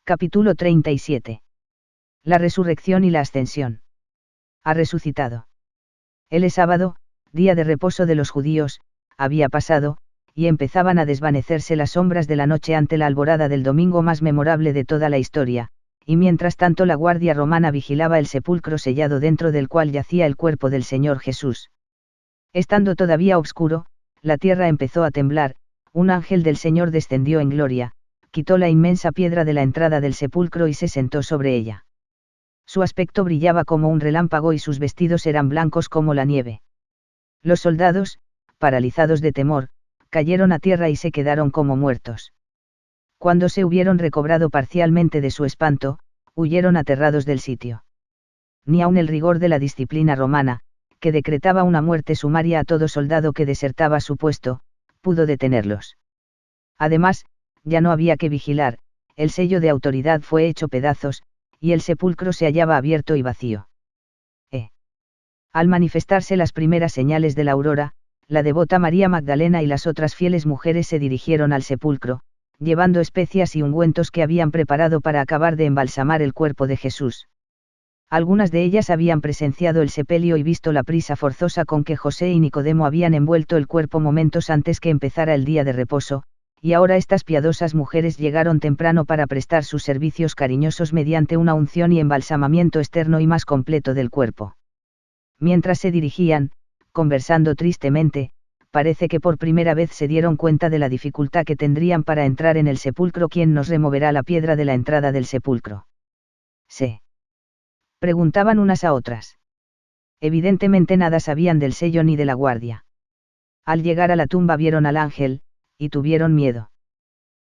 Capítulo 37. La resurrección y la ascensión. Ha resucitado. El sábado, día de reposo de los judíos, había pasado, y empezaban a desvanecerse las sombras de la noche ante la alborada del domingo más memorable de toda la historia, y mientras tanto la guardia romana vigilaba el sepulcro sellado dentro del cual yacía el cuerpo del Señor Jesús. Estando todavía oscuro, la tierra empezó a temblar, un ángel del Señor descendió en gloria, quitó la inmensa piedra de la entrada del sepulcro y se sentó sobre ella. Su aspecto brillaba como un relámpago y sus vestidos eran blancos como la nieve. Los soldados, paralizados de temor, cayeron a tierra y se quedaron como muertos. Cuando se hubieron recobrado parcialmente de su espanto, huyeron aterrados del sitio. Ni aun el rigor de la disciplina romana, que decretaba una muerte sumaria a todo soldado que desertaba su puesto, pudo detenerlos. Además, ya no había que vigilar, el sello de autoridad fue hecho pedazos, y el sepulcro se hallaba abierto y vacío. Al manifestarse las primeras señales de la aurora, la devota María Magdalena y las otras fieles mujeres se dirigieron al sepulcro, llevando especias y ungüentos que habían preparado para acabar de embalsamar el cuerpo de Jesús. Algunas de ellas habían presenciado el sepelio y visto la prisa forzosa con que José y Nicodemo habían envuelto el cuerpo momentos antes que empezara el día de reposo, y ahora estas piadosas mujeres llegaron temprano para prestar sus servicios cariñosos mediante una unción y embalsamamiento externo y más completo del cuerpo. Mientras se dirigían, conversando tristemente, parece que por primera vez se dieron cuenta de la dificultad que tendrían para entrar en el sepulcro. ¿Quién nos removerá la piedra de la entrada del sepulcro? Se preguntaban unas a otras. Evidentemente nada sabían del sello ni de la guardia. Al llegar a la tumba vieron al ángel, y tuvieron miedo.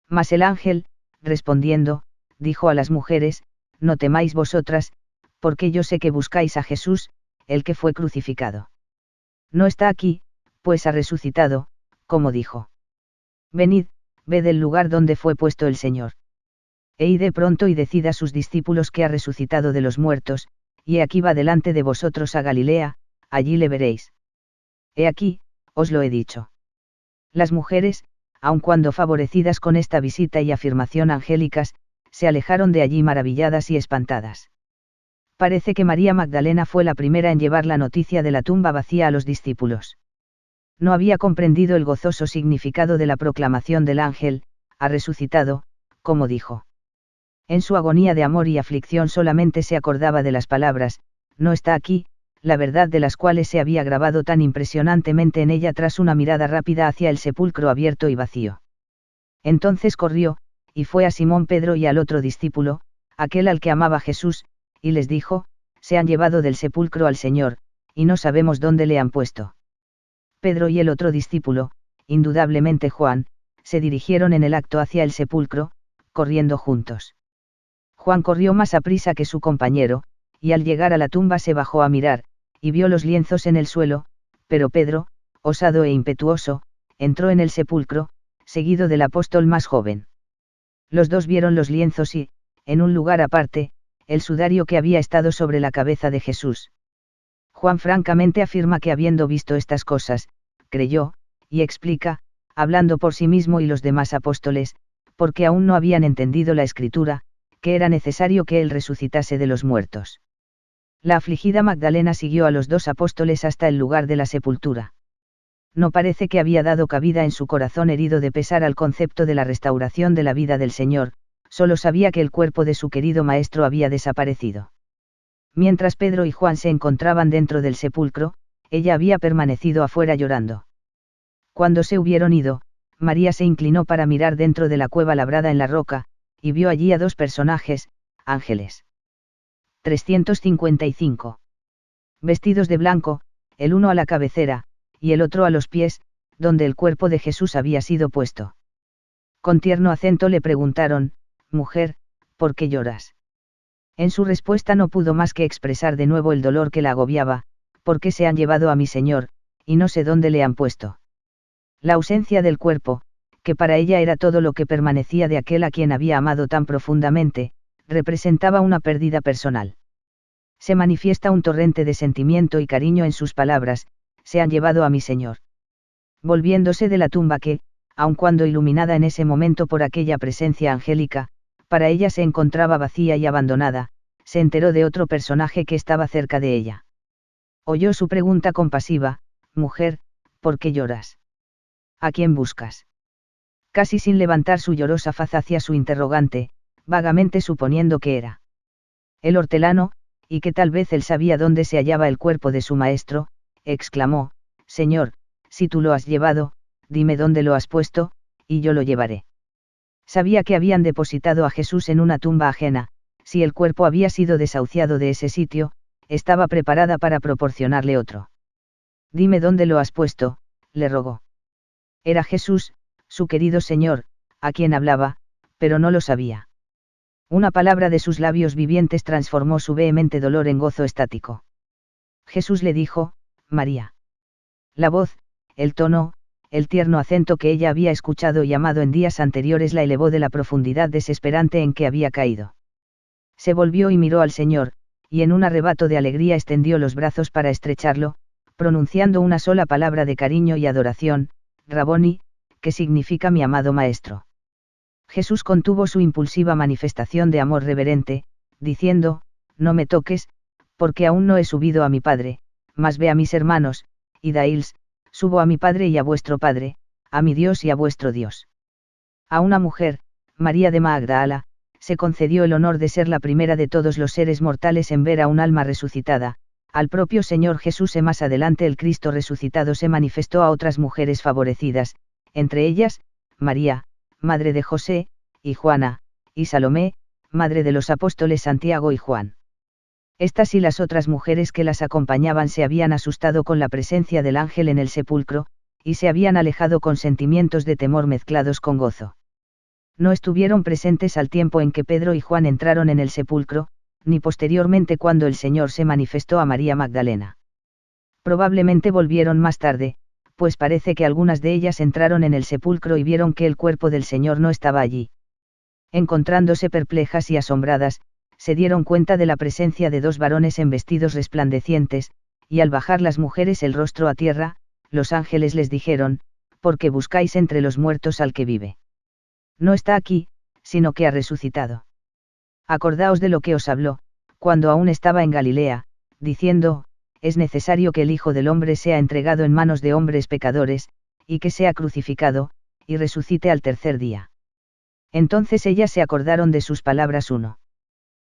Mas el ángel, respondiendo, dijo a las mujeres: no temáis vosotras, porque yo sé que buscáis a Jesús, el que fue crucificado. No está aquí, pues ha resucitado, como dijo. Venid, ved el lugar donde fue puesto el Señor. E id de pronto y decid a sus discípulos que ha resucitado de los muertos, y aquí va delante de vosotros a Galilea, allí le veréis. He aquí, os lo he dicho. Las mujeres, aun cuando favorecidas con esta visita y afirmación angélicas, se alejaron de allí maravilladas y espantadas. Parece que María Magdalena fue la primera en llevar la noticia de la tumba vacía a los discípulos. No había comprendido el gozoso significado de la proclamación del ángel: ha resucitado, como dijo. En su agonía de amor y aflicción solamente se acordaba de las palabras: no está aquí, la verdad de las cuales se había grabado tan impresionantemente en ella tras una mirada rápida hacia el sepulcro abierto y vacío. Entonces corrió, y fue a Simón Pedro y al otro discípulo, aquel al que amaba Jesús, y les dijo: se han llevado del sepulcro al Señor, y no sabemos dónde le han puesto. Pedro y el otro discípulo, indudablemente Juan, se dirigieron en el acto hacia el sepulcro, corriendo juntos. Juan corrió más aprisa que su compañero, y al llegar a la tumba se bajó a mirar, y vio los lienzos en el suelo, pero Pedro, osado e impetuoso, entró en el sepulcro, seguido del apóstol más joven. Los dos vieron los lienzos y, en un lugar aparte, el sudario que había estado sobre la cabeza de Jesús. Juan francamente afirma que habiendo visto estas cosas, creyó, y explica, hablando por sí mismo y los demás apóstoles, porque aún no habían entendido la Escritura, que era necesario que él resucitase de los muertos. La afligida Magdalena siguió a los dos apóstoles hasta el lugar de la sepultura. No parece que había dado cabida en su corazón herido de pesar al concepto de la restauración de la vida del Señor, solo sabía que el cuerpo de su querido maestro había desaparecido. Mientras Pedro y Juan se encontraban dentro del sepulcro, ella había permanecido afuera llorando. Cuando se hubieron ido, María se inclinó para mirar dentro de la cueva labrada en la roca, y vio allí a dos personajes, ángeles. 355. Vestidos de blanco, el uno a la cabecera, y el otro a los pies, donde el cuerpo de Jesús había sido puesto. Con tierno acento le preguntaron: mujer, ¿por qué lloras? En su respuesta no pudo más que expresar de nuevo el dolor que la agobiaba: porque se han llevado a mi Señor, y no sé dónde le han puesto. La ausencia del cuerpo, que para ella era todo lo que permanecía de aquel a quien había amado tan profundamente, representaba una pérdida personal. Se manifiesta un torrente de sentimiento y cariño en sus palabras: se han llevado a mi Señor. Volviéndose de la tumba que, aun cuando iluminada en ese momento por aquella presencia angélica, para ella se encontraba vacía y abandonada, se enteró de otro personaje que estaba cerca de ella. Oyó su pregunta compasiva: mujer, ¿por qué lloras? ¿A quién buscas? Casi sin levantar su llorosa faz hacia su interrogante, vagamente suponiendo que era el hortelano, y que tal vez él sabía dónde se hallaba el cuerpo de su maestro, exclamó: Señor, si tú lo has llevado, dime dónde lo has puesto, y yo lo llevaré. Sabía que habían depositado a Jesús en una tumba ajena. Si el cuerpo había sido desahuciado de ese sitio, estaba preparada para proporcionarle otro. Dime dónde lo has puesto, le rogó. Era Jesús, su querido Señor, a quien hablaba, pero no lo sabía. Una palabra de sus labios vivientes transformó su vehemente dolor en gozo estático. Jesús le dijo: María. La voz, el tono, el tierno acento que ella había escuchado y amado en días anteriores la elevó de la profundidad desesperante en que había caído. Se volvió y miró al Señor, y en un arrebato de alegría extendió los brazos para estrecharlo, pronunciando una sola palabra de cariño y adoración: Raboni, que significa mi amado maestro. Jesús contuvo su impulsiva manifestación de amor reverente, diciendo: No me toques, porque aún no he subido a mi Padre, mas ve a mis hermanos, y daíls: subo a mi Padre y a vuestro Padre, a mi Dios y a vuestro Dios. A una mujer, María de Magdala, se concedió el honor de ser la primera de todos los seres mortales en ver a un alma resucitada. Al propio Señor Jesús, y más adelante el Cristo resucitado, se manifestó a otras mujeres favorecidas, entre ellas, María, madre de José, y Juana, y Salomé, madre de los apóstoles Santiago y Juan. Estas y las otras mujeres que las acompañaban se habían asustado con la presencia del ángel en el sepulcro, y se habían alejado con sentimientos de temor mezclados con gozo. No estuvieron presentes al tiempo en que Pedro y Juan entraron en el sepulcro, ni posteriormente cuando el Señor se manifestó a María Magdalena. Probablemente volvieron más tarde, pues parece que algunas de ellas entraron en el sepulcro y vieron que el cuerpo del Señor no estaba allí. Encontrándose perplejas y asombradas, se dieron cuenta de la presencia de dos varones en vestidos resplandecientes, y al bajar las mujeres el rostro a tierra, los ángeles les dijeron: ¿Por qué buscáis entre los muertos al que vive? No está aquí, sino que ha resucitado. Acordaos de lo que os habló, cuando aún estaba en Galilea, diciendo: es necesario que el Hijo del Hombre sea entregado en manos de hombres pecadores, y que sea crucificado, y resucite al tercer día. Entonces ellas se acordaron de sus palabras 1.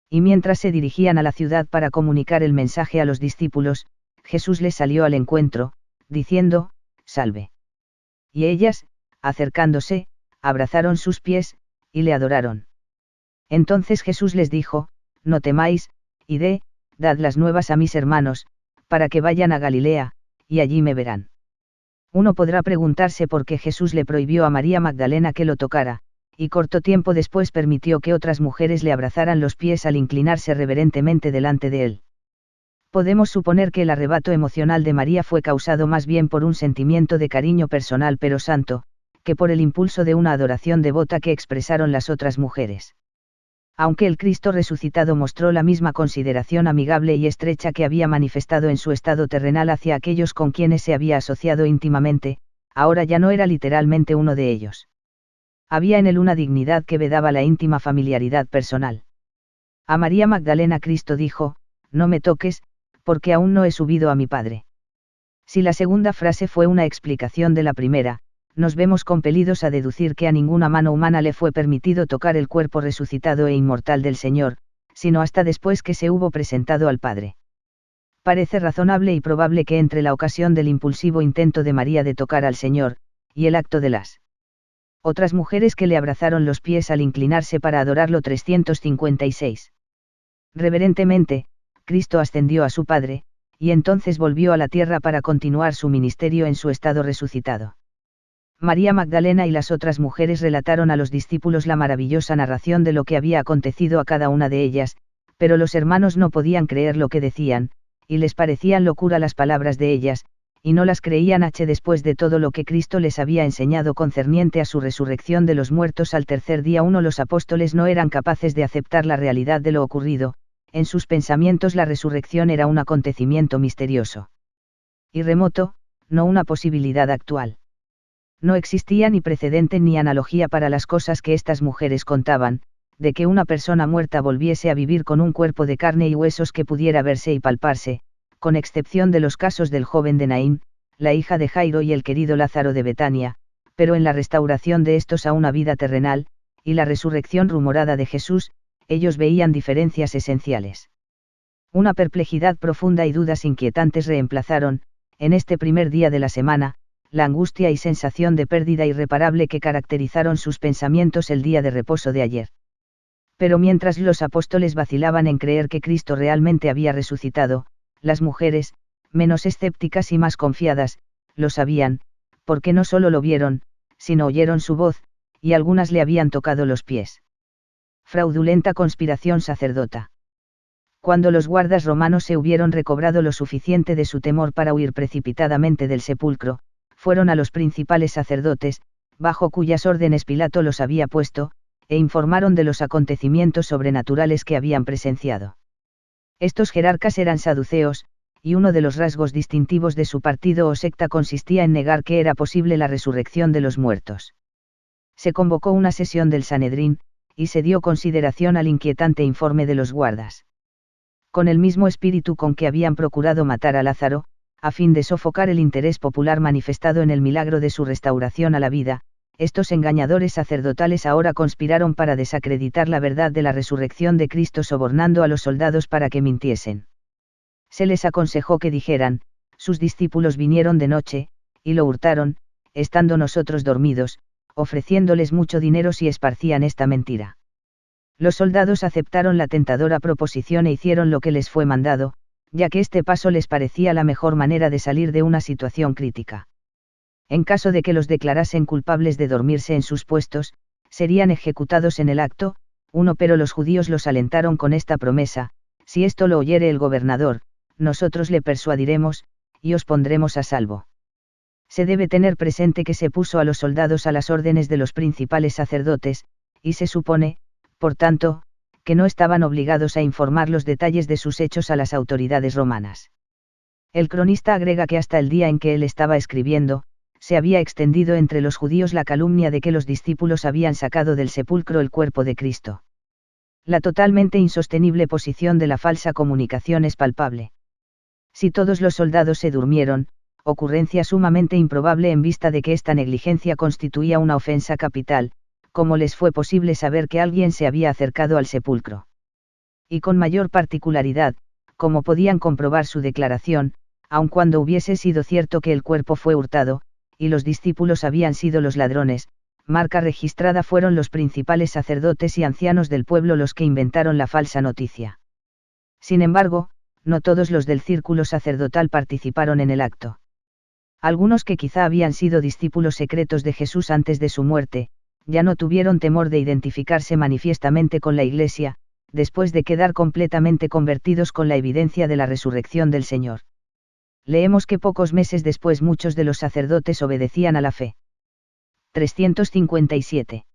Y mientras se dirigían a la ciudad para comunicar el mensaje a los discípulos, Jesús les salió al encuentro, diciendo: Salve. Y ellas, acercándose, abrazaron sus pies, y le adoraron. Entonces Jesús les dijo: No temáis, id, dad las nuevas a mis hermanos, para que vayan a Galilea, y allí me verán. Uno podrá preguntarse por qué Jesús le prohibió a María Magdalena que lo tocara, y corto tiempo después permitió que otras mujeres le abrazaran los pies al inclinarse reverentemente delante de él. Podemos suponer que el arrebato emocional de María fue causado más bien por un sentimiento de cariño personal pero santo, que por el impulso de una adoración devota que expresaron las otras mujeres. Aunque el Cristo resucitado mostró la misma consideración amigable y estrecha que había manifestado en su estado terrenal hacia aquellos con quienes se había asociado íntimamente, ahora ya no era literalmente uno de ellos. Había en él una dignidad que vedaba la íntima familiaridad personal. A María Magdalena Cristo dijo: No me toques, porque aún no he subido a mi Padre. Si la segunda frase fue una explicación de la primera, nos vemos compelidos a deducir que a ninguna mano humana le fue permitido tocar el cuerpo resucitado e inmortal del Señor, sino hasta después que se hubo presentado al Padre. Parece razonable y probable que entre la ocasión del impulsivo intento de María de tocar al Señor, y el acto de las otras mujeres que le abrazaron los pies al inclinarse para adorarlo 356. Reverentemente, Cristo ascendió a su Padre, y entonces volvió a la tierra para continuar su ministerio en su estado resucitado. María Magdalena y las otras mujeres relataron a los discípulos la maravillosa narración de lo que había acontecido a cada una de ellas, pero los hermanos no podían creer lo que decían, y les parecían locura las palabras de ellas, y no las creían después de todo lo que Cristo les había enseñado concerniente a su resurrección de los muertos al tercer día. Los apóstoles no eran capaces de aceptar la realidad de lo ocurrido, en sus pensamientos la resurrección era un acontecimiento misterioso y remoto, no una posibilidad actual. No existía ni precedente ni analogía para las cosas que estas mujeres contaban, de que una persona muerta volviese a vivir con un cuerpo de carne y huesos que pudiera verse y palparse, con excepción de los casos del joven de Naín, la hija de Jairo y el querido Lázaro de Betania, pero en la restauración de estos a una vida terrenal, y la resurrección rumorada de Jesús, ellos veían diferencias esenciales. Una perplejidad profunda y dudas inquietantes reemplazaron, en este primer día de la semana, la angustia y sensación de pérdida irreparable que caracterizaron sus pensamientos el día de reposo de ayer. Pero mientras los apóstoles vacilaban en creer que Cristo realmente había resucitado, las mujeres, menos escépticas y más confiadas, lo sabían, porque no solo lo vieron, sino oyeron su voz, y algunas le habían tocado los pies. Fraudulenta conspiración sacerdota. Cuando los guardas romanos se hubieron recobrado lo suficiente de su temor para huir precipitadamente del sepulcro, fueron a los principales sacerdotes, bajo cuyas órdenes Pilato los había puesto, e informaron de los acontecimientos sobrenaturales que habían presenciado. Estos jerarcas eran saduceos, y uno de los rasgos distintivos de su partido o secta consistía en negar que era posible la resurrección de los muertos. Se convocó una sesión del Sanedrín, y se dio consideración al inquietante informe de los guardas. Con el mismo espíritu con que habían procurado matar a Lázaro, a fin de sofocar el interés popular manifestado en el milagro de su restauración a la vida, estos engañadores sacerdotales ahora conspiraron para desacreditar la verdad de la resurrección de Cristo sobornando a los soldados para que mintiesen. Se les aconsejó que dijeran: sus discípulos vinieron de noche, y lo hurtaron, estando nosotros dormidos, ofreciéndoles mucho dinero si esparcían esta mentira. Los soldados aceptaron la tentadora proposición e hicieron lo que les fue mandado, ya que este paso les parecía la mejor manera de salir de una situación crítica. En caso de que los declarasen culpables de dormirse en sus puestos, serían ejecutados en el acto, pero los judíos los alentaron con esta promesa: si esto lo oyere el gobernador, nosotros le persuadiremos, y os pondremos a salvo. Se debe tener presente que se puso a los soldados a las órdenes de los principales sacerdotes, y se supone, por tanto, que no estaban obligados a informar los detalles de sus hechos a las autoridades romanas. El cronista agrega que hasta el día en que él estaba escribiendo, se había extendido entre los judíos la calumnia de que los discípulos habían sacado del sepulcro el cuerpo de Cristo. La totalmente insostenible posición de la falsa comunicación es palpable. Si todos los soldados se durmieron, ocurrencia sumamente improbable en vista de que esta negligencia constituía una ofensa capital, ¿cómo les fue posible saber que alguien se había acercado al sepulcro? Y con mayor particularidad, ¿cómo podían comprobar su declaración, aun cuando hubiese sido cierto que el cuerpo fue hurtado, y los discípulos habían sido los ladrones? Marca registrada: fueron los principales sacerdotes y ancianos del pueblo los que inventaron la falsa noticia. Sin embargo, no todos los del círculo sacerdotal participaron en el acto. Algunos que quizá habían sido discípulos secretos de Jesús antes de su muerte, ya no tuvieron temor de identificarse manifiestamente con la Iglesia, después de quedar completamente convertidos con la evidencia de la resurrección del Señor. Leemos que pocos meses después muchos de los sacerdotes obedecían a la fe. 357.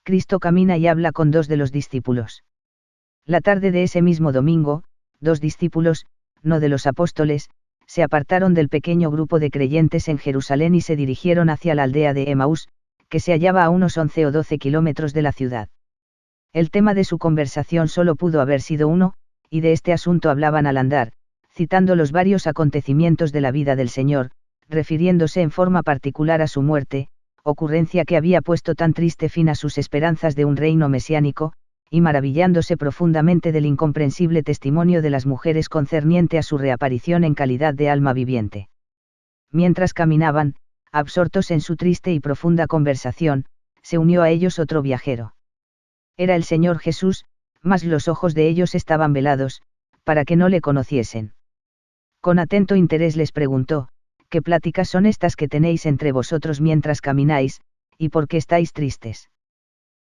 Cristo camina y habla con dos de los discípulos. La tarde de ese mismo domingo, dos discípulos, no de los apóstoles, se apartaron del pequeño grupo de creyentes en Jerusalén y se dirigieron hacia la aldea de Emaús, que se hallaba a unos 11 o 12 kilómetros de la ciudad. El tema de su conversación solo pudo haber sido uno, y de este asunto hablaban al andar, citando los varios acontecimientos de la vida del Señor, refiriéndose en forma particular a su muerte, ocurrencia que había puesto tan triste fin a sus esperanzas de un reino mesiánico, y maravillándose profundamente del incomprensible testimonio de las mujeres concerniente a su reaparición en calidad de alma viviente. Mientras caminaban, absortos en su triste y profunda conversación, se unió a ellos otro viajero. Era el Señor Jesús, mas los ojos de ellos estaban velados, para que no le conociesen. Con atento interés les preguntó: ¿qué pláticas son estas que tenéis entre vosotros mientras camináis, y por qué estáis tristes?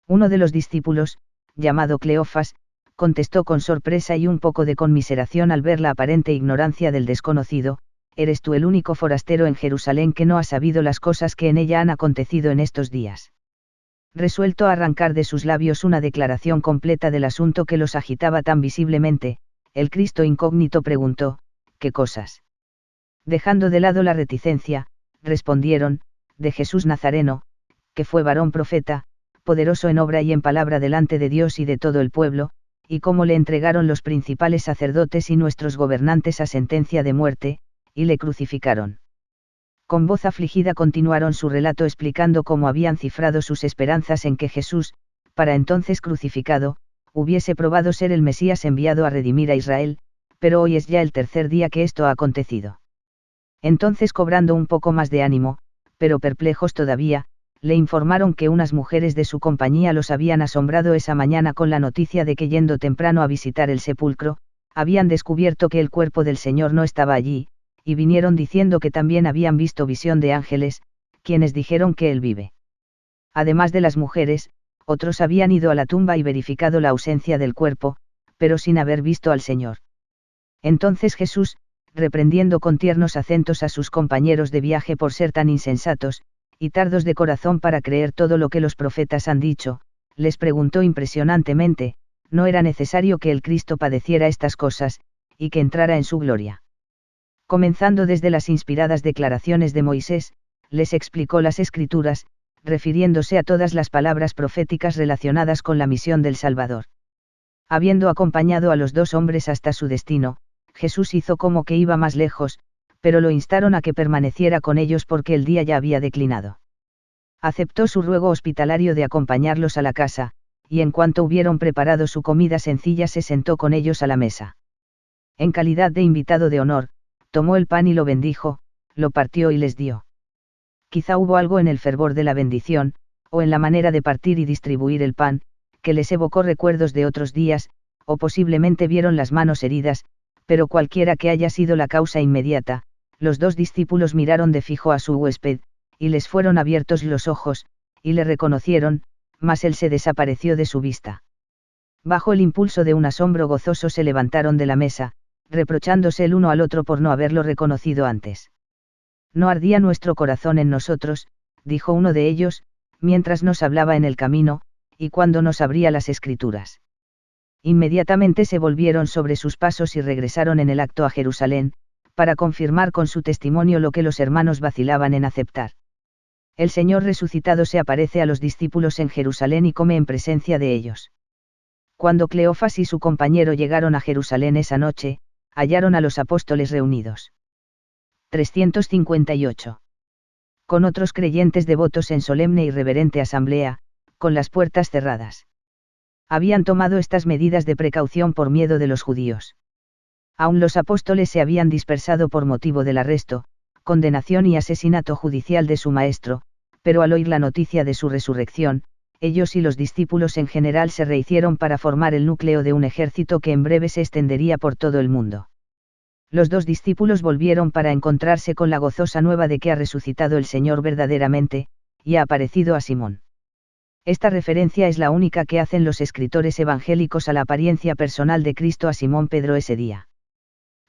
Uno de los discípulos, llamado Cleofas, contestó con sorpresa y un poco de conmiseración al ver la aparente ignorancia del desconocido: ¿eres tú el único forastero en Jerusalén que no ha sabido las cosas que en ella han acontecido en estos días? Resuelto a arrancar de sus labios una declaración completa del asunto que los agitaba tan visiblemente, el Cristo incógnito preguntó: ¿qué cosas? Dejando de lado la reticencia, respondieron: de Jesús Nazareno, que fue varón profeta, poderoso en obra y en palabra delante de Dios y de todo el pueblo, y cómo le entregaron los principales sacerdotes y nuestros gobernantes a sentencia de muerte, y le crucificaron. Con voz afligida continuaron su relato explicando cómo habían cifrado sus esperanzas en que Jesús, para entonces crucificado, hubiese probado ser el Mesías enviado a redimir a Israel, pero hoy es ya el tercer día que esto ha acontecido. Entonces, cobrando un poco más de ánimo, pero perplejos todavía, le informaron que unas mujeres de su compañía los habían asombrado esa mañana con la noticia de que, yendo temprano a visitar el sepulcro, habían descubierto que el cuerpo del Señor no estaba allí, y vinieron diciendo que también habían visto visión de ángeles, quienes dijeron que él vive. Además de las mujeres, otros habían ido a la tumba y verificado la ausencia del cuerpo, pero sin haber visto al Señor. Entonces Jesús, reprendiendo con tiernos acentos a sus compañeros de viaje por ser tan insensatos, y tardos de corazón para creer todo lo que los profetas han dicho, les preguntó impresionantemente, ¿no era necesario que el Cristo padeciera estas cosas, y que entrara en su gloria? Comenzando desde las inspiradas declaraciones de Moisés, les explicó las Escrituras, refiriéndose a todas las palabras proféticas relacionadas con la misión del Salvador. Habiendo acompañado a los dos hombres hasta su destino, Jesús hizo como que iba más lejos, pero lo instaron a que permaneciera con ellos porque el día ya había declinado. Aceptó su ruego hospitalario de acompañarlos a la casa, y en cuanto hubieron preparado su comida sencilla se sentó con ellos a la mesa. En calidad de invitado de honor, tomó el pan y lo bendijo, lo partió y les dio. Quizá hubo algo en el fervor de la bendición, o en la manera de partir y distribuir el pan, que les evocó recuerdos de otros días, o posiblemente vieron las manos heridas, pero cualquiera que haya sido la causa inmediata, los dos discípulos miraron de fijo a su huésped, y les fueron abiertos los ojos, y le reconocieron, mas él se desapareció de su vista. Bajo el impulso de un asombro gozoso se levantaron de la mesa, reprochándose el uno al otro por no haberlo reconocido antes. No ardía nuestro corazón en nosotros, dijo uno de ellos, mientras nos hablaba en el camino, y cuando nos abría las Escrituras. Inmediatamente se volvieron sobre sus pasos y regresaron en el acto a Jerusalén, para confirmar con su testimonio lo que los hermanos vacilaban en aceptar. El Señor resucitado se aparece a los discípulos en Jerusalén y come en presencia de ellos. Cuando Cleofas y su compañero llegaron a Jerusalén esa noche, hallaron a los apóstoles reunidos. 358. Con otros creyentes devotos en solemne y reverente asamblea, con las puertas cerradas. Habían tomado estas medidas de precaución por miedo de los judíos. Aún los apóstoles se habían dispersado por motivo del arresto, condenación y asesinato judicial de su maestro, pero al oír la noticia de su resurrección, ellos y los discípulos en general se rehicieron para formar el núcleo de un ejército que en breve se extendería por todo el mundo. Los dos discípulos volvieron para encontrarse con la gozosa nueva de que ha resucitado el Señor verdaderamente, y ha aparecido a Simón. Esta referencia es la única que hacen los escritores evangélicos a la apariencia personal de Cristo a Simón Pedro ese día.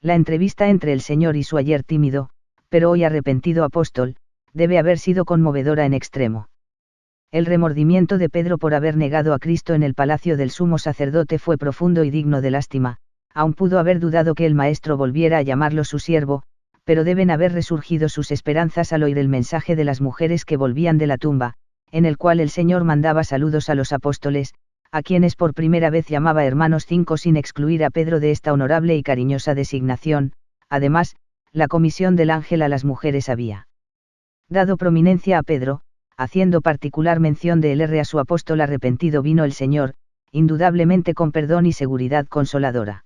La entrevista entre el Señor y su ayer tímido, pero hoy arrepentido apóstol, debe haber sido conmovedora en extremo. El remordimiento de Pedro por haber negado a Cristo en el palacio del sumo sacerdote fue profundo y digno de lástima, aun pudo haber dudado que el Maestro volviera a llamarlo su siervo, pero deben haber resurgido sus esperanzas al oír el mensaje de las mujeres que volvían de la tumba, en el cual el Señor mandaba saludos a los apóstoles, a quienes por primera vez llamaba hermanos 5 sin excluir a Pedro de esta honorable y cariñosa designación. Además, la comisión del ángel a las mujeres había dado prominencia a Pedro, haciendo particular mención de él a su apóstol arrepentido vino el Señor, indudablemente con perdón y seguridad consoladora.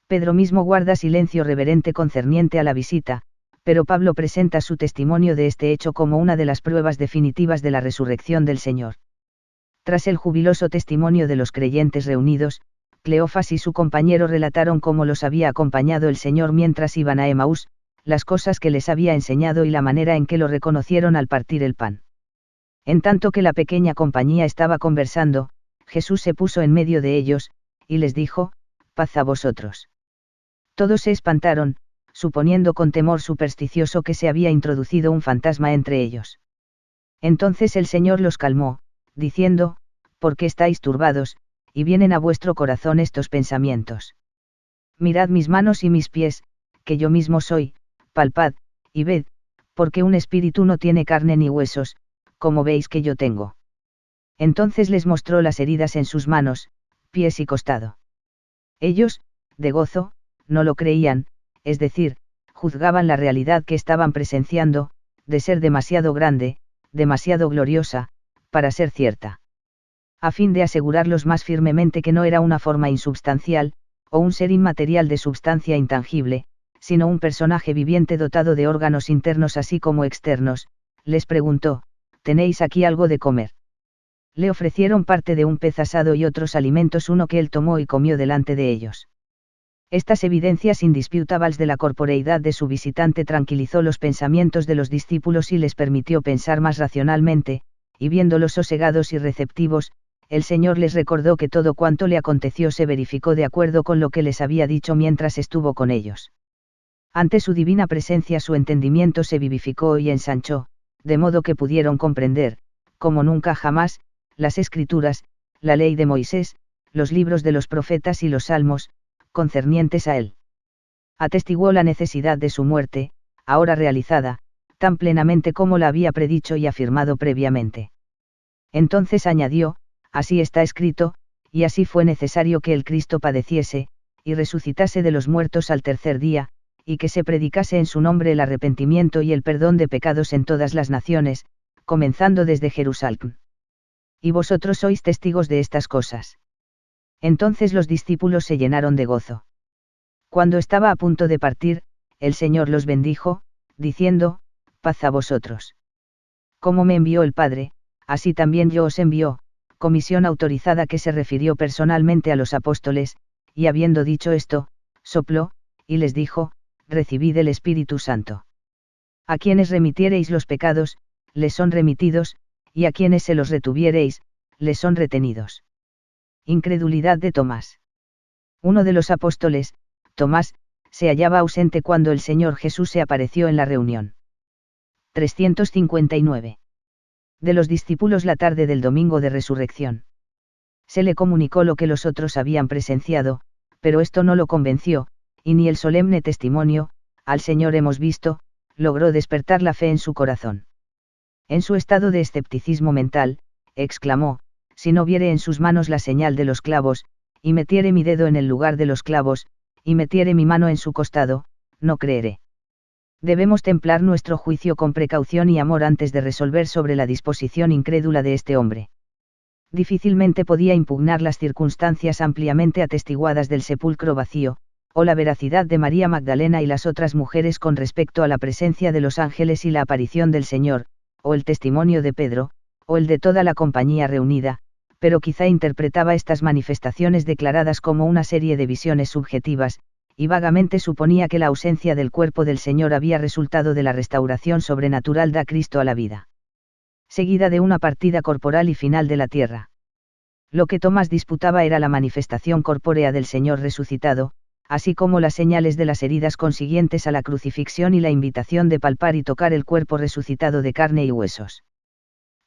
Pedro mismo guarda silencio reverente concerniente a la visita, pero Pablo presenta su testimonio de este hecho como una de las pruebas definitivas de la resurrección del Señor. Tras el jubiloso testimonio de los creyentes reunidos, Cleofas y su compañero relataron cómo los había acompañado el Señor mientras iban a Emaús, las cosas que les había enseñado y la manera en que lo reconocieron al partir el pan. En tanto que la pequeña compañía estaba conversando, Jesús se puso en medio de ellos, y les dijo, paz a vosotros. Todos se espantaron, suponiendo con temor supersticioso que se había introducido un fantasma entre ellos. Entonces el Señor los calmó, diciendo, ¿por qué estáis turbados, y vienen a vuestro corazón estos pensamientos? Mirad mis manos y mis pies, que yo mismo soy, palpad, y ved, porque un espíritu no tiene carne ni huesos, como veis que yo tengo. Entonces les mostró las heridas en sus manos, pies y costado. Ellos, de gozo, no lo creían, es decir, juzgaban la realidad que estaban presenciando, de ser demasiado grande, demasiado gloriosa, para ser cierta. A fin de asegurarlos más firmemente que no era una forma insubstancial, o un ser inmaterial de substancia intangible, sino un personaje viviente dotado de órganos internos así como externos, les preguntó, ¿tenéis aquí algo de comer? Le ofrecieron parte de un pez asado y otros alimentos, uno que él tomó y comió delante de ellos. Estas evidencias indisputables de la corporeidad de su visitante tranquilizó los pensamientos de los discípulos y les permitió pensar más racionalmente, y viéndolos sosegados y receptivos, el Señor les recordó que todo cuanto le aconteció se verificó de acuerdo con lo que les había dicho mientras estuvo con ellos. Ante su divina presencia su entendimiento se vivificó y ensanchó, de modo que pudieron comprender, como nunca jamás, las Escrituras, la ley de Moisés, los libros de los profetas y los salmos, concernientes a él. Atestiguó la necesidad de su muerte, ahora realizada, tan plenamente como la había predicho y afirmado previamente. Entonces añadió, así está escrito, y así fue necesario que el Cristo padeciese, y resucitase de los muertos al tercer día, y que se predicase en su nombre el arrepentimiento y el perdón de pecados en todas las naciones, comenzando desde Jerusalén. Y vosotros sois testigos de estas cosas. Entonces los discípulos se llenaron de gozo. Cuando estaba a punto de partir, el Señor los bendijo, diciendo, paz a vosotros. Como me envió el Padre, así también yo os envío, comisión autorizada que se refirió personalmente a los apóstoles, y habiendo dicho esto, sopló, y les dijo, recibid el Espíritu Santo. A quienes remitiereis los pecados, les son remitidos, y a quienes se los retuviereis, les son retenidos. Incredulidad de Tomás. Uno de los apóstoles, Tomás, se hallaba ausente cuando el Señor Jesús se apareció en la reunión. 359. De los discípulos la tarde del domingo de resurrección. Se le comunicó lo que los otros habían presenciado, pero esto no lo convenció, y ni el solemne testimonio, al Señor hemos visto, logró despertar la fe en su corazón. En su estado de escepticismo mental, exclamó, si no viere en sus manos la señal de los clavos, y metiere mi dedo en el lugar de los clavos, y metiere mi mano en su costado, no creeré. Debemos templar nuestro juicio con precaución y amor antes de resolver sobre la disposición incrédula de este hombre. Difícilmente podía impugnar las circunstancias ampliamente atestiguadas del sepulcro vacío, o la veracidad de María Magdalena y las otras mujeres con respecto a la presencia de los ángeles y la aparición del Señor, o el testimonio de Pedro, o el de toda la compañía reunida, pero quizá interpretaba estas manifestaciones declaradas como una serie de visiones subjetivas, y vagamente suponía que la ausencia del cuerpo del Señor había resultado de la restauración sobrenatural de Cristo a la vida, seguida de una partida corporal y final de la tierra. Lo que Tomás disputaba era la manifestación corpórea del Señor resucitado, así como las señales de las heridas consiguientes a la crucifixión y la invitación de palpar y tocar el cuerpo resucitado de carne y huesos.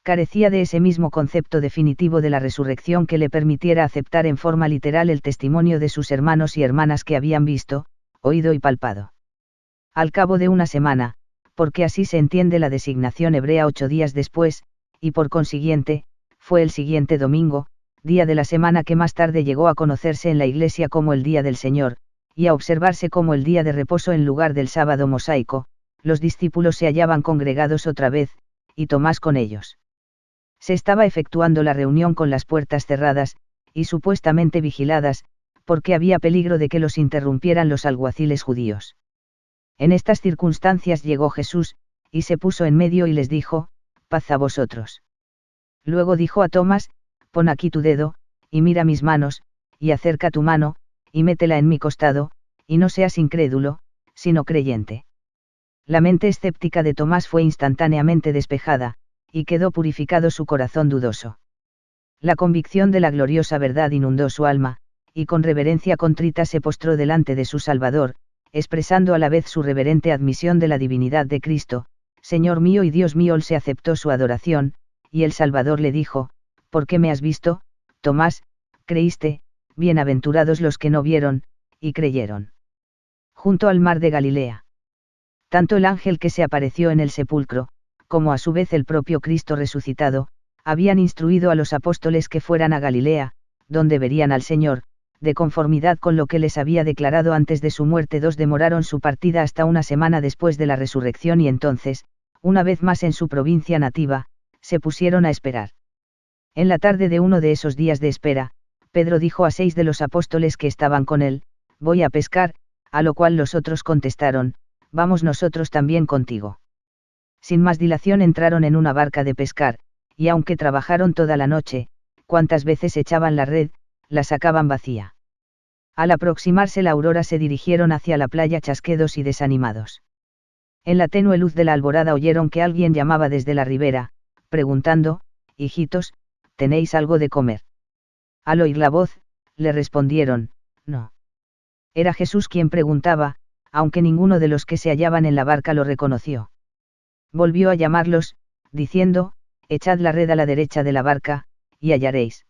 Carecía de ese mismo concepto definitivo de la resurrección que le permitiera aceptar en forma literal el testimonio de sus hermanos y hermanas que habían visto, oído y palpado. Al cabo de una semana, porque así se entiende la designación hebrea 8 días después, y por consiguiente, fue el siguiente domingo, día de la semana que más tarde llegó a conocerse en la Iglesia como el Día del Señor, y a observarse como el día de reposo en lugar del sábado mosaico, los discípulos se hallaban congregados otra vez, y Tomás con ellos. Se estaba efectuando la reunión con las puertas cerradas, y supuestamente vigiladas, porque había peligro de que los interrumpieran los alguaciles judíos. En estas circunstancias llegó Jesús, y se puso en medio y les dijo, paz a vosotros. Luego dijo a Tomás, pon aquí tu dedo, y mira mis manos, y acerca tu mano, y métela en mi costado, y no seas incrédulo, sino creyente. La mente escéptica de Tomás fue instantáneamente despejada, y quedó purificado su corazón dudoso. La convicción de la gloriosa verdad inundó su alma, y con reverencia contrita se postró delante de su Salvador, expresando a la vez su reverente admisión de la divinidad de Cristo, Señor mío y Dios mío. Él se aceptó su adoración, y el Salvador le dijo, ¿por qué me has visto, Tomás, creíste? Bienaventurados los que no vieron, y creyeron. Junto al mar de Galilea. Tanto el ángel que se apareció en el sepulcro, como a su vez el propio Cristo resucitado, habían instruido a los apóstoles que fueran a Galilea, donde verían al Señor, de conformidad con lo que les había declarado antes de su muerte. Demoraron su partida hasta una semana después de la resurrección y entonces, una vez más en su provincia nativa, se pusieron a esperar. En la tarde de uno de esos días de espera, Pedro dijo a 6 de los apóstoles que estaban con él: voy a pescar, a lo cual los otros contestaron: vamos nosotros también contigo. Sin más dilación entraron en una barca de pescar, y aunque trabajaron toda la noche, cuantas veces echaban la red, la sacaban vacía. Al aproximarse la aurora se dirigieron hacia la playa chasquedos y desanimados. En la tenue luz de la alborada oyeron que alguien llamaba desde la ribera, preguntando: hijitos, ¿tenéis algo de comer? Al oír la voz, le respondieron: no. Era Jesús quien preguntaba, aunque ninguno de los que se hallaban en la barca lo reconoció. Volvió a llamarlos, diciendo: echad la red a la derecha de la barca, y hallaréis.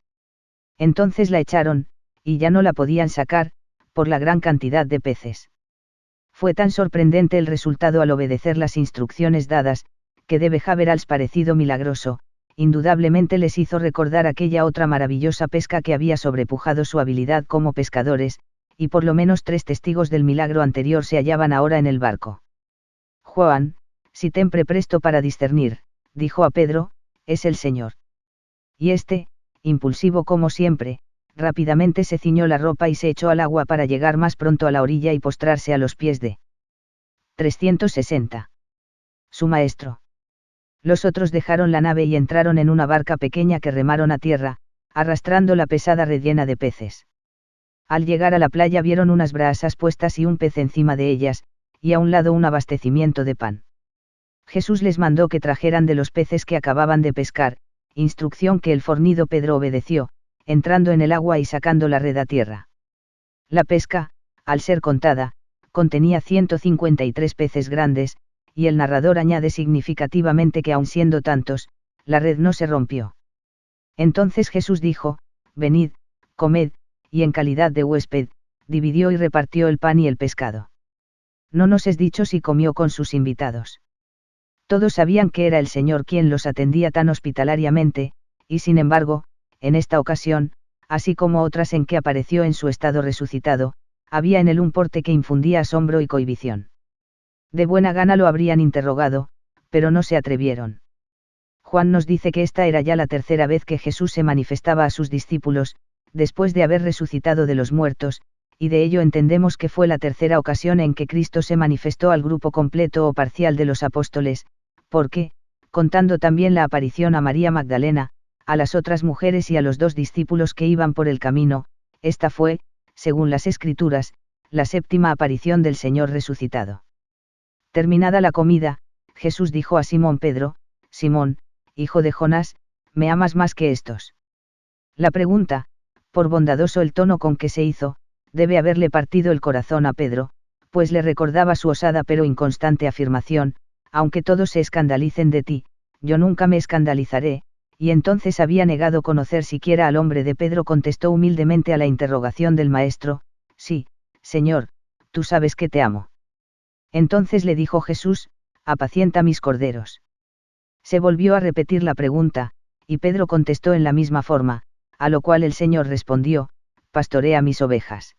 Entonces la echaron, y ya no la podían sacar, por la gran cantidad de peces. Fue tan sorprendente el resultado al obedecer las instrucciones dadas, que de behaviorals parecido milagroso, indudablemente les hizo recordar aquella otra maravillosa pesca que había sobrepujado su habilidad como pescadores, y por lo menos 3 testigos del milagro anterior se hallaban ahora en el barco. Juan, si tempre presto para discernir, dijo a Pedro, es el Señor. Y este, impulsivo como siempre, rápidamente se ciñó la ropa y se echó al agua para llegar más pronto a la orilla y postrarse a los pies de 360. Su maestro. Los otros dejaron la nave y entraron en una barca pequeña que remaron a tierra, arrastrando la pesada red llena de peces. Al llegar a la playa vieron unas brasas puestas y un pez encima de ellas, y a un lado un abastecimiento de pan. Jesús les mandó que trajeran de los peces que acababan de pescar, instrucción que el fornido Pedro obedeció, entrando en el agua y sacando la red a tierra. La pesca, al ser contada, contenía 153 peces grandes, y el narrador añade significativamente que aun siendo tantos, la red no se rompió. Entonces Jesús dijo: venid, comed, y en calidad de huésped, dividió y repartió el pan y el pescado. No nos es dicho si comió con sus invitados. Todos sabían que era el Señor quien los atendía tan hospitalariamente, y sin embargo, en esta ocasión, así como otras en que apareció en su estado resucitado, había en él un porte que infundía asombro y cohibición. De buena gana lo habrían interrogado, pero no se atrevieron. Juan nos dice que esta era ya la tercera vez que Jesús se manifestaba a sus discípulos, después de haber resucitado de los muertos, y de ello entendemos que fue la tercera ocasión en que Cristo se manifestó al grupo completo o parcial de los apóstoles, porque, contando también la aparición a María Magdalena, a las otras mujeres y a los 2 discípulos que iban por el camino, esta fue, según las Escrituras, la 7ª aparición del Señor resucitado. Terminada la comida, Jesús dijo a Simón Pedro: Simón, hijo de Jonás, ¿me amas más que estos? La pregunta, por bondadoso el tono con que se hizo, debe haberle partido el corazón a Pedro, pues le recordaba su osada pero inconstante afirmación: aunque todos se escandalicen de ti, yo nunca me escandalizaré. Y entonces había negado conocer siquiera al hombre. De Pedro contestó humildemente a la interrogación del maestro: sí, Señor, tú sabes que te amo. Entonces le dijo Jesús: apacienta mis corderos. Se volvió a repetir la pregunta, y Pedro contestó en la misma forma, a lo cual el Señor respondió: pastorea mis ovejas.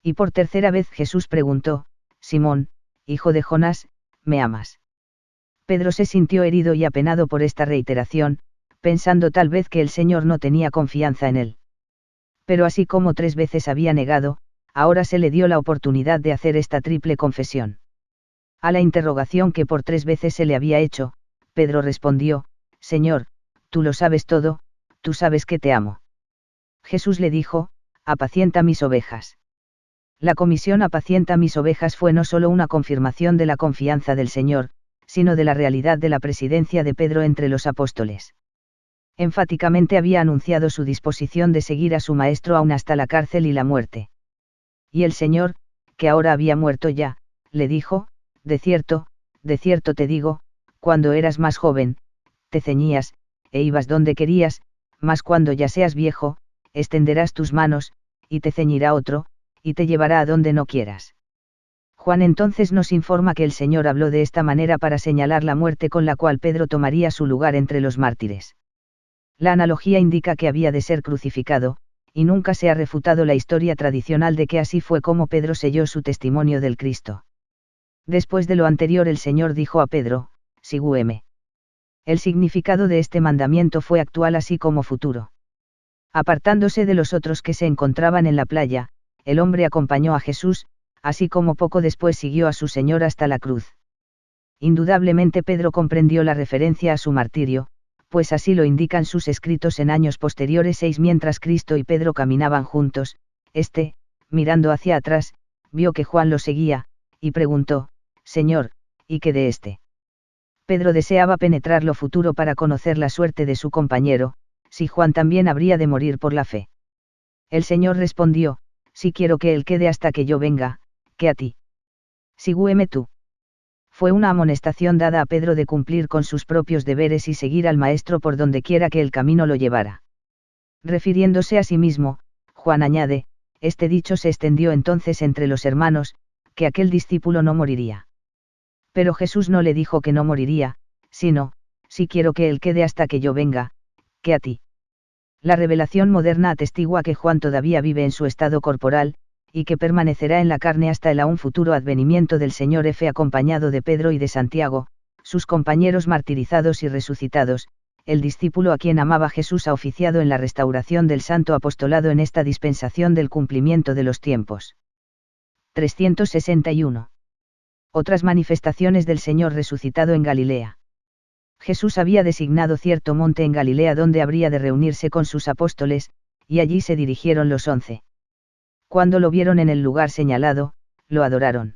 Y por tercera vez Jesús preguntó: Simón, hijo de Jonás, ¿me amas? Pedro se sintió herido y apenado por esta reiteración, pensando tal vez que el Señor no tenía confianza en él. Pero así como 3 veces había negado, ahora se le dio la oportunidad de hacer esta triple confesión. A la interrogación que por 3 veces se le había hecho, Pedro respondió: Señor, tú lo sabes todo, tú sabes que te amo. Jesús le dijo: apacienta mis ovejas. La comisión apacienta mis ovejas fue no solo una confirmación de la confianza del Señor, sino de la realidad de la presidencia de Pedro entre los apóstoles. Enfáticamente había anunciado su disposición de seguir a su maestro aún hasta la cárcel y la muerte. Y el Señor, que ahora había muerto ya, le dijo: de cierto te digo, cuando eras más joven, te ceñías, e ibas donde querías, mas cuando ya seas viejo, extenderás tus manos, y te ceñirá otro, y te llevará a donde no quieras. Juan entonces nos informa que el Señor habló de esta manera para señalar la muerte con la cual Pedro tomaría su lugar entre los mártires. La analogía indica que había de ser crucificado, y nunca se ha refutado la historia tradicional de que así fue como Pedro selló su testimonio del Cristo. Después de lo anterior el Señor dijo a Pedro, sígueme. El significado de este mandamiento fue actual así como futuro. Apartándose de los otros que se encontraban en la playa, el hombre acompañó a Jesús, así como poco después siguió a su Señor hasta la cruz. Indudablemente Pedro comprendió la referencia a su martirio, pues así lo indican sus escritos en años posteriores. Mientras Cristo y Pedro caminaban juntos, mirando hacia atrás, vio que Juan lo seguía, y preguntó, Señor, ¿y qué de este? Pedro deseaba penetrar lo futuro para conocer la suerte de su compañero, si Juan también habría de morir por la fe. El Señor respondió, si quiero que él quede hasta que yo venga, que a ti. Sígueme tú. Fue una amonestación dada a Pedro de cumplir con sus propios deberes y seguir al Maestro por donde quiera que el camino lo llevara. Refiriéndose a sí mismo, Juan añade, este dicho se extendió entonces entre los hermanos, que aquel discípulo no moriría. Pero Jesús no le dijo que no moriría, sino, si quiero que él quede hasta que yo venga, que a ti. La revelación moderna atestigua que Juan todavía vive en su estado corporal, y que permanecerá en la carne hasta el aún futuro advenimiento del Señor acompañado de Pedro y de Santiago, sus compañeros martirizados y resucitados. El discípulo a quien amaba Jesús ha oficiado en la restauración del santo apostolado en esta dispensación del cumplimiento de los tiempos. 361. Otras manifestaciones del Señor resucitado en Galilea. Jesús había designado cierto monte en Galilea donde habría de reunirse con sus apóstoles, y allí se dirigieron los 11. Cuando lo vieron en el lugar señalado, lo adoraron.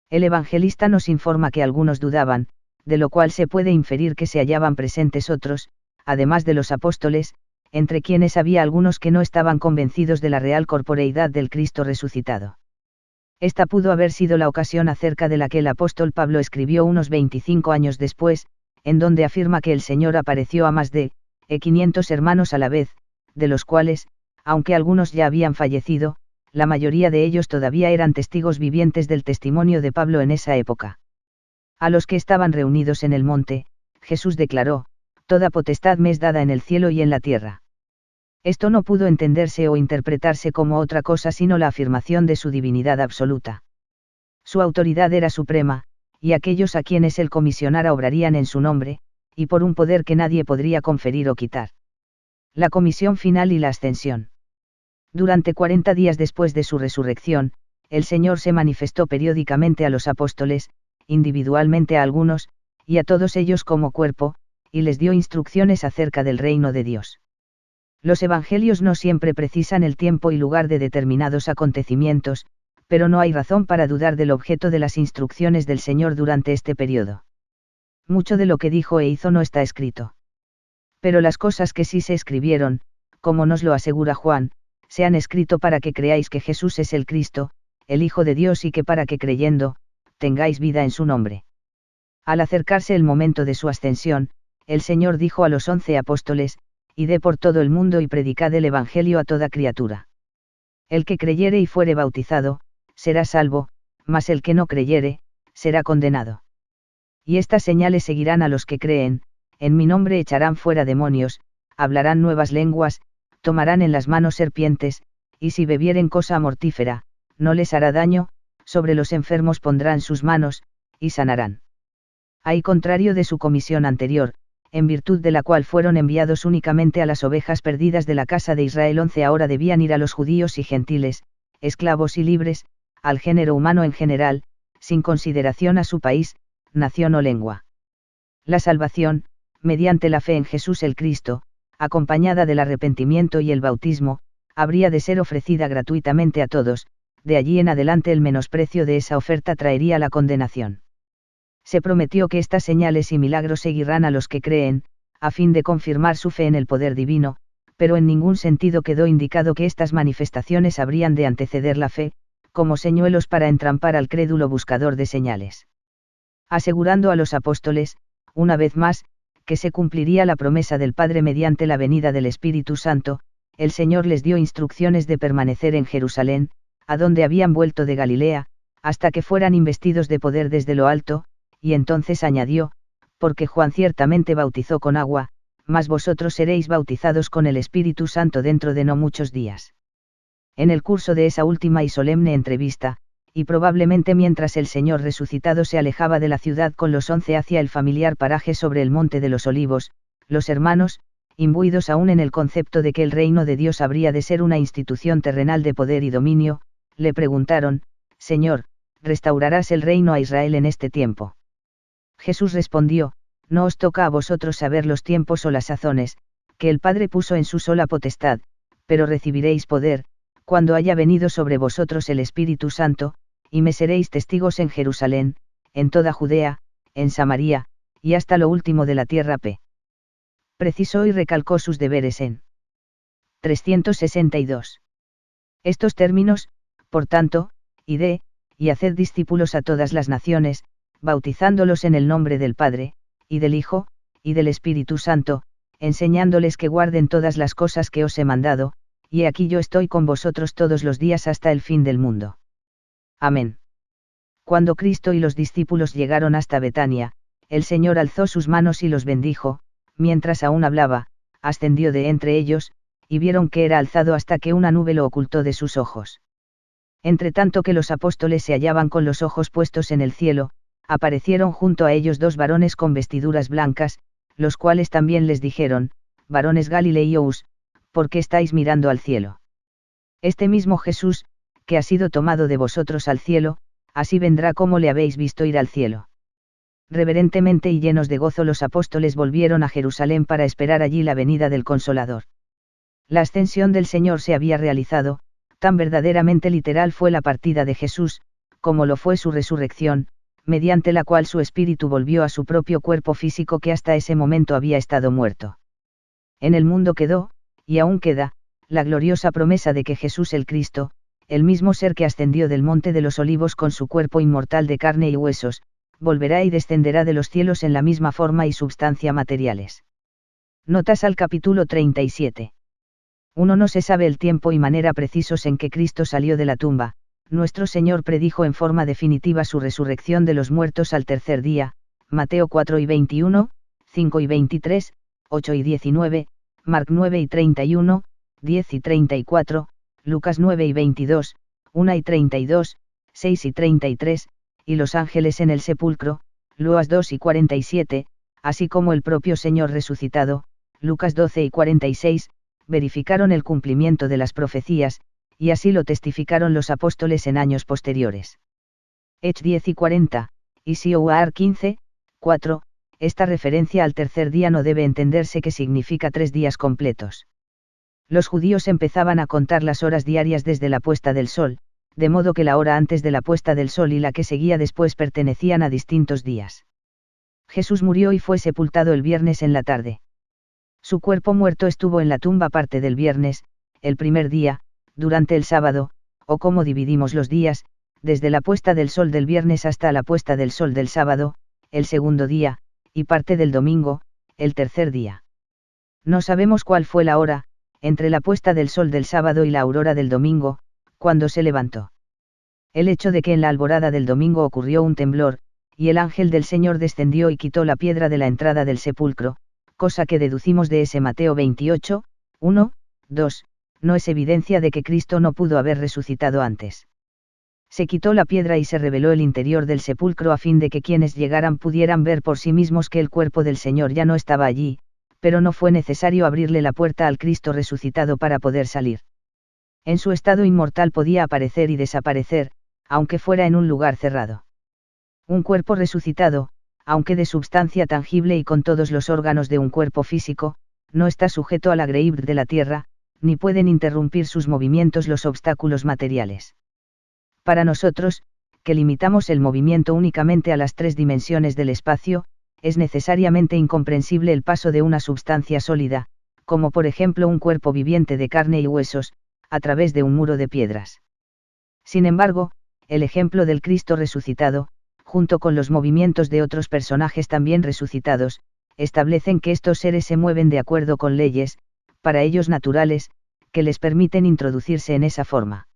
El evangelista nos informa que algunos dudaban, de lo cual se puede inferir que se hallaban presentes otros, además de los apóstoles, entre quienes había algunos que no estaban convencidos de la real corporeidad del Cristo resucitado. Esta pudo haber sido la ocasión acerca de la que el apóstol Pablo escribió unos 25 años después, en donde afirma que el Señor apareció a más de 500 hermanos a la vez, de los cuales, aunque algunos ya habían fallecido, la mayoría de ellos todavía eran testigos vivientes del testimonio de Pablo en esa época. A los que estaban reunidos en el monte, Jesús declaró, toda potestad me es dada en el cielo y en la tierra. Esto no pudo entenderse o interpretarse como otra cosa sino la afirmación de su divinidad absoluta. Su autoridad era suprema, y aquellos a quienes él comisionara obrarían en su nombre, y por un poder que nadie podría conferir o quitar. La comisión final y la ascensión. Durante 40 días después de su resurrección, el Señor se manifestó periódicamente a los apóstoles, individualmente a algunos, y a todos ellos como cuerpo, y les dio instrucciones acerca del reino de Dios. Los evangelios no siempre precisan el tiempo y lugar de determinados acontecimientos, pero no hay razón para dudar del objeto de las instrucciones del Señor durante este periodo. Mucho de lo que dijo e hizo no está escrito. Pero las cosas que sí se escribieron, como nos lo asegura Juan, se han escrito para que creáis que Jesús es el Cristo, el Hijo de Dios y que para que creyendo, tengáis vida en su nombre. Al acercarse el momento de su ascensión, el Señor dijo a los 11 apóstoles, id por todo el mundo y predicad el Evangelio a toda criatura. El que creyere y fuere bautizado, será salvo, mas el que no creyere, será condenado. Y estas señales seguirán a los que creen, en mi nombre echarán fuera demonios, hablarán nuevas lenguas, tomarán en las manos serpientes, y si bebieren cosa mortífera, no les hará daño, sobre los enfermos pondrán sus manos, y sanarán. Al contrario de su comisión anterior, en virtud de la cual fueron enviados únicamente a las ovejas perdidas de la casa de Israel, 11 ahora debían ir a los judíos y gentiles, esclavos y libres, al género humano en general, sin consideración a su país, nación o lengua. La salvación, mediante la fe en Jesús el Cristo, acompañada del arrepentimiento y el bautismo, habría de ser ofrecida gratuitamente a todos, de allí en adelante el menosprecio de esa oferta traería la condenación. Se prometió que estas señales y milagros seguirán a los que creen, a fin de confirmar su fe en el poder divino, pero en ningún sentido quedó indicado que estas manifestaciones habrían de anteceder la fe, como señuelos para entrampar al crédulo buscador de señales. Asegurando a los apóstoles, una vez más, que se cumpliría la promesa del Padre mediante la venida del Espíritu Santo, el Señor les dio instrucciones de permanecer en Jerusalén, a donde habían vuelto de Galilea, hasta que fueran investidos de poder desde lo alto, y entonces añadió, porque Juan ciertamente bautizó con agua, mas vosotros seréis bautizados con el Espíritu Santo dentro de no muchos días. En el curso de esa última y solemne entrevista, y probablemente mientras el Señor resucitado se alejaba de la ciudad con los 11 hacia el familiar paraje sobre el Monte de los Olivos, los hermanos, imbuidos aún en el concepto de que el reino de Dios habría de ser una institución terrenal de poder y dominio, le preguntaron: Señor, ¿restaurarás el reino a Israel en este tiempo? Jesús respondió: No os toca a vosotros saber los tiempos o las sazones, que el Padre puso en su sola potestad, pero recibiréis poder, cuando haya venido sobre vosotros el Espíritu Santo, y me seréis testigos en Jerusalén, en toda Judea, en Samaria, y hasta lo último de la tierra. Precisó y recalcó sus deberes en 362. Estos términos, por tanto, id, y haced discípulos a todas las naciones, bautizándolos en el nombre del Padre, y del Hijo, y del Espíritu Santo, enseñándoles que guarden todas las cosas que os he mandado, y he aquí yo estoy con vosotros todos los días hasta el fin del mundo. Amén. Cuando Cristo y los discípulos llegaron hasta Betania, el Señor alzó sus manos y los bendijo, mientras aún hablaba, ascendió de entre ellos, y vieron que era alzado hasta que una nube lo ocultó de sus ojos. Entre tanto que los apóstoles se hallaban con los ojos puestos en el cielo, aparecieron junto a ellos dos varones con vestiduras blancas, los cuales también les dijeron: Varones Galileos, ¿por qué estáis mirando al cielo? Este mismo Jesús, que ha sido tomado de vosotros al cielo, así vendrá como le habéis visto ir al cielo. Reverentemente y llenos de gozo los apóstoles volvieron a Jerusalén para esperar allí la venida del Consolador. La ascensión del Señor se había realizado, tan verdaderamente literal fue la partida de Jesús, como lo fue su resurrección, mediante la cual su espíritu volvió a su propio cuerpo físico que hasta ese momento había estado muerto. En el mundo quedó, y aún queda, la gloriosa promesa de que Jesús el Cristo, el mismo ser que ascendió del Monte de los Olivos con su cuerpo inmortal de carne y huesos, volverá y descenderá de los cielos en la misma forma y substancia materiales. Notas al capítulo 37. 1. No se sabe el tiempo y manera precisos en que Cristo salió de la tumba. Nuestro Señor predijo en forma definitiva su resurrección de los muertos al tercer día, Mateo 4 y 21, 5 y 23, 8 y 19, Marc 9 y 31, 10 y 34, Lucas 9 y 22, 1 y 32, 6 y 33, y los ángeles en el sepulcro, Lucas 2 y 47, así como el propio Señor resucitado, Lucas 12 y 46, verificaron el cumplimiento de las profecías, y así lo testificaron los apóstoles en años posteriores. Hechos 10 y 40, y Sioar 15, 4, esta referencia al tercer día no debe entenderse que significa 3 días completos. Los judíos empezaban a contar las horas diarias desde la puesta del sol, de modo que la hora antes de la puesta del sol y la que seguía después pertenecían a distintos días. Jesús murió y fue sepultado el viernes en la tarde. Su cuerpo muerto estuvo en la tumba parte del viernes, el primer día, durante el sábado, o como dividimos los días, desde la puesta del sol del viernes hasta la puesta del sol del sábado, el segundo día, y parte del domingo, el tercer día. No sabemos cuál fue la hora, entre la puesta del sol del sábado y la aurora del domingo, cuando se levantó. El hecho de que en la alborada del domingo ocurrió un temblor, y el ángel del Señor descendió y quitó la piedra de la entrada del sepulcro, cosa que deducimos de ese Mateo 28, 1, 2, no es evidencia de que Cristo no pudo haber resucitado antes. Se quitó la piedra y se reveló el interior del sepulcro a fin de que quienes llegaran pudieran ver por sí mismos que el cuerpo del Señor ya no estaba allí, pero no fue necesario abrirle la puerta al Cristo resucitado para poder salir. En su estado inmortal podía aparecer y desaparecer, aunque fuera en un lugar cerrado. Un cuerpo resucitado, aunque de substancia tangible y con todos los órganos de un cuerpo físico, no está sujeto a la greibd de la tierra, ni pueden interrumpir sus movimientos los obstáculos materiales. Para nosotros, que limitamos el movimiento únicamente a las 3 dimensiones del espacio, es necesariamente incomprensible el paso de una substancia sólida, como por ejemplo un cuerpo viviente de carne y huesos, a través de un muro de piedras. Sin embargo, el ejemplo del Cristo resucitado, junto con los movimientos de otros personajes también resucitados, establecen que estos seres se mueven de acuerdo con leyes, para ellos naturales, que les permiten introducirse en esa forma.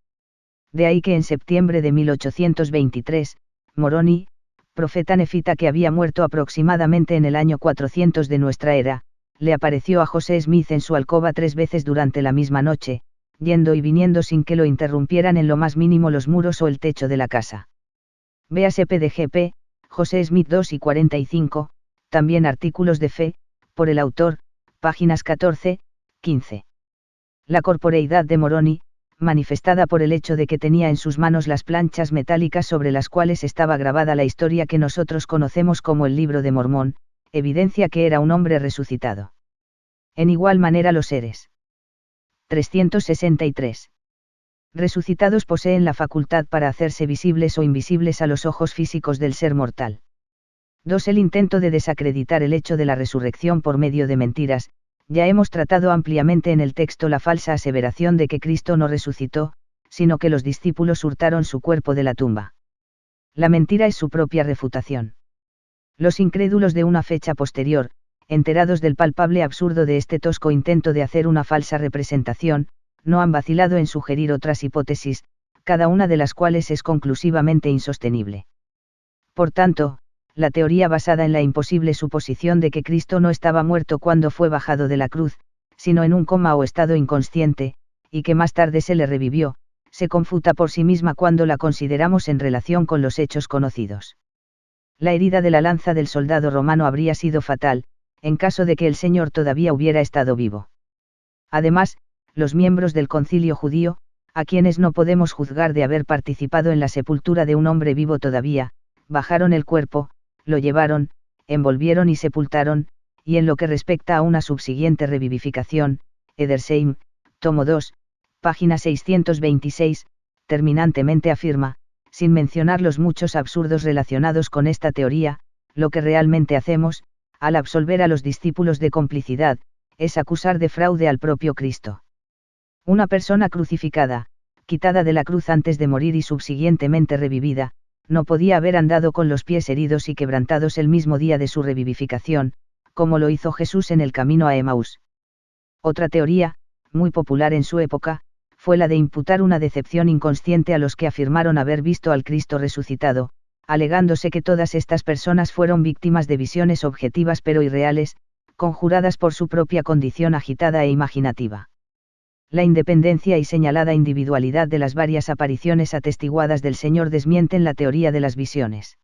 De ahí que en septiembre de 1823, Moroni, profeta nefita que había muerto aproximadamente en el año 400 de nuestra era, le apareció a José Smith en su alcoba 3 veces durante la misma noche, yendo y viniendo sin que lo interrumpieran en lo más mínimo los muros o el techo de la casa. Véase PDGP, José Smith 2 y 45, también artículos de fe, por el autor, páginas 14, 15. La corporeidad de Moroni, manifestada por el hecho de que tenía en sus manos las planchas metálicas sobre las cuales estaba grabada la historia que nosotros conocemos como el Libro de Mormón, evidencia que era un hombre resucitado. En igual manera los seres 363 resucitados poseen la facultad para hacerse visibles o invisibles a los ojos físicos del ser mortal. 2. El intento de desacreditar el hecho de la resurrección por medio de mentiras. Ya hemos tratado ampliamente en el texto la falsa aseveración de que Cristo no resucitó, sino que los discípulos hurtaron su cuerpo de la tumba. La mentira es su propia refutación. Los incrédulos de una fecha posterior, enterados del palpable absurdo de este tosco intento de hacer una falsa representación, no han vacilado en sugerir otras hipótesis, cada una de las cuales es conclusivamente insostenible. Por tanto, la teoría basada en la imposible suposición de que Cristo no estaba muerto cuando fue bajado de la cruz, sino en un coma o estado inconsciente, y que más tarde se le revivió, se confuta por sí misma cuando la consideramos en relación con los hechos conocidos. La herida de la lanza del soldado romano habría sido fatal, en caso de que el Señor todavía hubiera estado vivo. Además, los miembros del concilio judío, a quienes no podemos juzgar de haber participado en la sepultura de un hombre vivo todavía, bajaron el cuerpo, lo llevaron, envolvieron y sepultaron, y en lo que respecta a una subsiguiente revivificación, Edersheim, tomo 2, página 626, terminantemente afirma, sin mencionar los muchos absurdos relacionados con esta teoría, lo que realmente hacemos, al absolver a los discípulos de complicidad, es acusar de fraude al propio Cristo. Una persona crucificada, quitada de la cruz antes de morir y subsiguientemente revivida, no podía haber andado con los pies heridos y quebrantados el mismo día de su revivificación, como lo hizo Jesús en el camino a Emaús. Otra teoría, muy popular en su época, fue la de imputar una decepción inconsciente a los que afirmaron haber visto al Cristo resucitado, alegándose que todas estas personas fueron víctimas de visiones objetivas pero irreales, conjuradas por su propia condición agitada e imaginativa. La independencia y señalada individualidad de las varias apariciones atestiguadas del Señor desmienten la teoría de las visiones.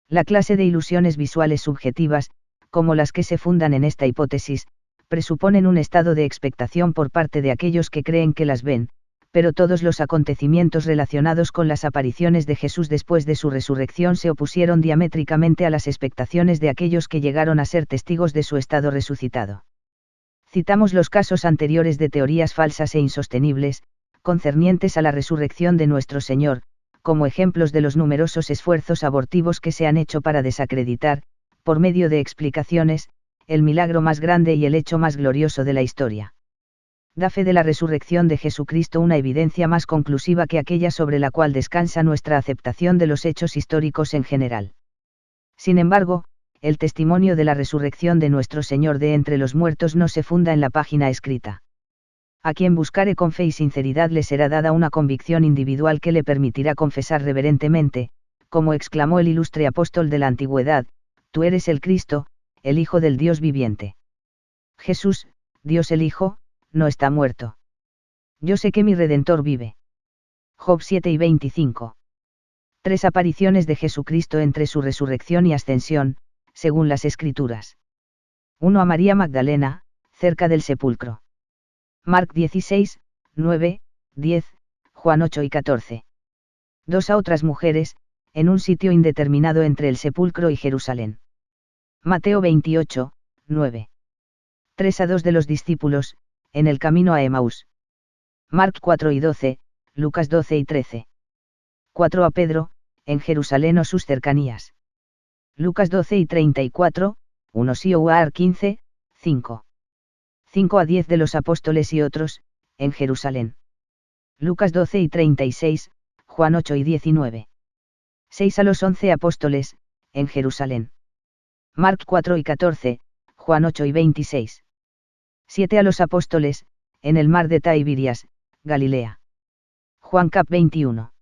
La clase de ilusiones visuales subjetivas, como las que se fundan en esta hipótesis, presuponen un estado de expectación por parte de aquellos que creen que las ven, pero todos los acontecimientos relacionados con las apariciones de Jesús después de su resurrección se opusieron diamétricamente a las expectaciones de aquellos que llegaron a ser testigos de su estado resucitado. Citamos los casos anteriores de teorías falsas e insostenibles, concernientes a la resurrección de nuestro Señor, como ejemplos de los numerosos esfuerzos abortivos que se han hecho para desacreditar, por medio de explicaciones, el milagro más grande y el hecho más glorioso de la historia. Da fe de la resurrección de Jesucristo una evidencia más conclusiva que aquella sobre la cual descansa nuestra aceptación de los hechos históricos en general. Sin embargo, el testimonio de la resurrección de nuestro Señor de entre los muertos no se funda en la página escrita. A quien buscare con fe y sinceridad le será dada una convicción individual que le permitirá confesar reverentemente, como exclamó el ilustre apóstol de la antigüedad, tú eres el Cristo, el Hijo del Dios viviente. Jesús, Dios el Hijo, no está muerto. Yo sé que mi Redentor vive. Job 7 y 25. 3 apariciones de Jesucristo entre su resurrección y ascensión, según las Escrituras. 1 a María Magdalena, cerca del sepulcro. Marc 16, 9, 10, Juan 8 y 14. 2 a otras mujeres, en un sitio indeterminado entre el sepulcro y Jerusalén. Mateo 28, 9. 3 a 2 de los discípulos, en el camino a Emaús. Marc 4 y 12, Lucas 12 y 13. 4 a Pedro, en Jerusalén o sus cercanías. Lucas 12 y 34, 1 Sioar 15, 5. 5 a 10 de los apóstoles y otros, en Jerusalén. Lucas 12 y 36, Juan 8 y 19. 6 a los 11 apóstoles, en Jerusalén. Marc 4 y 14, Juan 8 y 26. 7 a los apóstoles, en el mar de Tiberias, Galilea. Juan cap 21.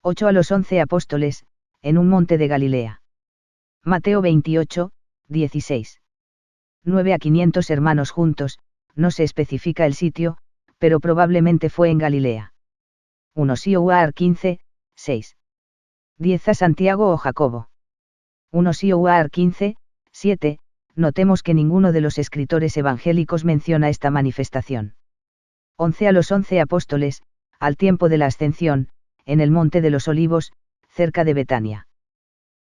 8 a los 11 apóstoles, en un monte de Galilea. Mateo 28, 16. 9 a 500 hermanos juntos, no se especifica el sitio, pero probablemente fue en Galilea. 1 Sioar 15, 6. 10 a Santiago o Jacobo. 1 Sioar 15, 7. Notemos que ninguno de los escritores evangélicos menciona esta manifestación. 11 a los 11 apóstoles, al tiempo de la ascensión, en el Monte de los Olivos, cerca de Betania.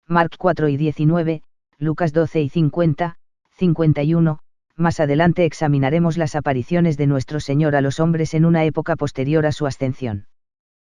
Marc 4 y 19, Lucas 12 y 50, 51. Más adelante examinaremos las apariciones de nuestro Señor a los hombres en una época posterior a su ascensión.